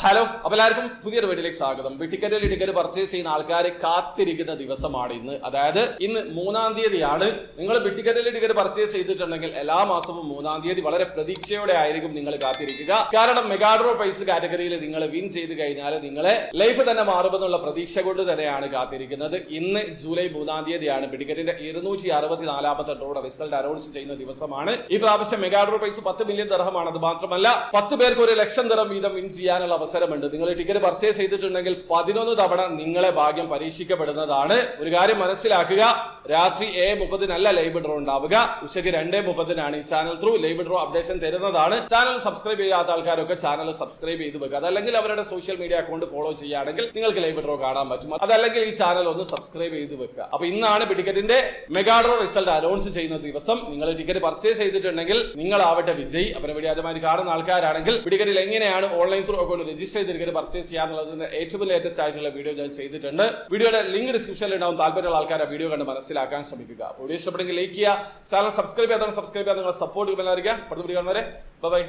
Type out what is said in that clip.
Hello, അപ്പോൾ എല്ലാവർക്കും പുതിയൊരു വീഡിയോയിലേക്ക് സ്വാഗതം. ടിക്കറ്റ് പർച്ചേസ് ചെയ്യുന്ന ആൾക്കാരെ കാത്തിരിക്കുന്ന ദിവസമാണ് ഇന്ന്. അതായത് ഇന്ന് 3-ാം തീയതിയാണ്. നിങ്ങൾ ടിക്കറ്റ് പർച്ചേസ് ചെയ്തിട്ടുണ്ടെങ്കിൽ എല്ലാ മാസവും 3-ാം തീയതി വളരെ പ്രതീക്ഷയോടെ ആയിരിക്കും നിങ്ങൾ കാത്തിരിക്കുക. കാരണം മെഗാഡ്രോ പ്രൈസ് കാറ്റഗറിയിൽ നിങ്ങൾ വിൻ ചെയ്ത് കഴിഞ്ഞാൽ നിങ്ങളെ ലൈഫ് തന്നെ മാറുമെന്നുള്ള പ്രതീക്ഷ കൊണ്ട് തന്നെയാണ് കാത്തിരിക്കുന്നത്. ഇന്ന് ജൂലൈ 3-ാം തീയതിയാണ്. ടിക്കറ്റിന്റെ 264ാമത്തെ ഡ്രോയുടെ റിസൾട്ട് അനൗൺസ് ചെയ്യുന്ന ദിവസമാണ്. ഈ പ്രാവശ്യം മെഗാഡ്രോ പ്രൈസ് 10 മില്യൺ ദിർഹമാണ്. അത് മാത്രമല്ല 10 പേർക്ക് 1 ലക്ഷം ദിർഹം വീതം വിൻ ചെയ്യാനുള്ള അവസരമുണ്ട്. നിങ്ങൾ ടിക്കറ്റ് പർച്ചേസ് ചെയ്തിട്ടുണ്ടെങ്കിൽ 11 തവണ നിങ്ങളെ ഭാഗ്യം പരീക്ഷിക്കപ്പെടുന്നതാണ്. ഒരു കാര്യം മനസ്സിലാക്കുക, രാത്രി 7:30 ലൈവ് ഡ്രോ ഉണ്ടാവുക. ഉച്ചയ്ക്ക് 2:30 ഈ channel through live draw updation തരുന്നതാണ്. ചാനൽ സബ്സ്ക്രൈബ് ചെയ്യാത്ത ആൾക്കാരൊക്കെ ചാനൽ സബ്സ്ക്രൈബ് ചെയ്ത് വെക്കുക. അതല്ലെങ്കിൽ അവരുടെ സോഷ്യൽ മീഡിയ അക്കൗണ്ട് ഫോളോ ചെയ്യുകയാണെങ്കിൽ നിങ്ങൾക്ക് ലൈവ് ഡ്രോ കാണാൻ പറ്റും. അതല്ലെങ്കിൽ ഈ ചാനൽ ഒന്ന് സബ്സ്ക്രൈബ് ചെയ്ത് വെക്കുക. അപ്പൊ ഇന്നാണ് ടിക്കറ്റിന്റെ മെഗാഡ്രോ റിസൾട്ട് അനൗൺസ് ചെയ്യുന്ന ദിവസം. നിങ്ങൾ ടിക്കറ്റ് പർച്ചേസ് ചെയ്തിട്ടുണ്ടെങ്കിൽ നിങ്ങളാവട്ടെ വിജയി. അപ്പൊ വീഡിയോ ആദ്യമായി കാണുന്ന ആൾക്കാരാണെങ്കിൽ ടിക്കറ്റിൽ എങ്ങനെയാണ് ഓൺലൈൻ ത്രൂ അക്കൗണ്ട് രജിസ്റ്റർ ചെയ്തിരിക്കുന്നത് പർച്ചേസ് ചെയ്യാന്നുള്ളതിന്റെ ഏറ്റവും ലേറ്റസ്റ്റ് ആയിട്ടുള്ള വീഡിയോ ഞാൻ ചെയ്തിട്ടുണ്ട്. വീഡിയോയുടെ ലിങ്ക് ഡിസ്ക്രിപ്ഷനിൽ ഉണ്ടാവും. താല്പര്യമുള്ള ആൾക്കാരെ വീഡിയോ കണ്ട് മനസ്സിലാക്കാൻ ശ്രമിക്കുക. വീഡിയോ ഇഷ്ടപ്പെടുമെങ്കിൽ ലൈക്ക് ചെയ്യുക, ചാനൽ സബ്സ്ക്രൈബ് ചെയ്യാതെ സബ്സ്ക്രൈബ് ചെയ്യാൻ നിങ്ങളെ സപ്പോർട്ട് ചെയ്യുന്നവരെ. അടുത്ത വീഡിയോ കാണുന്നവരെ ബൈ.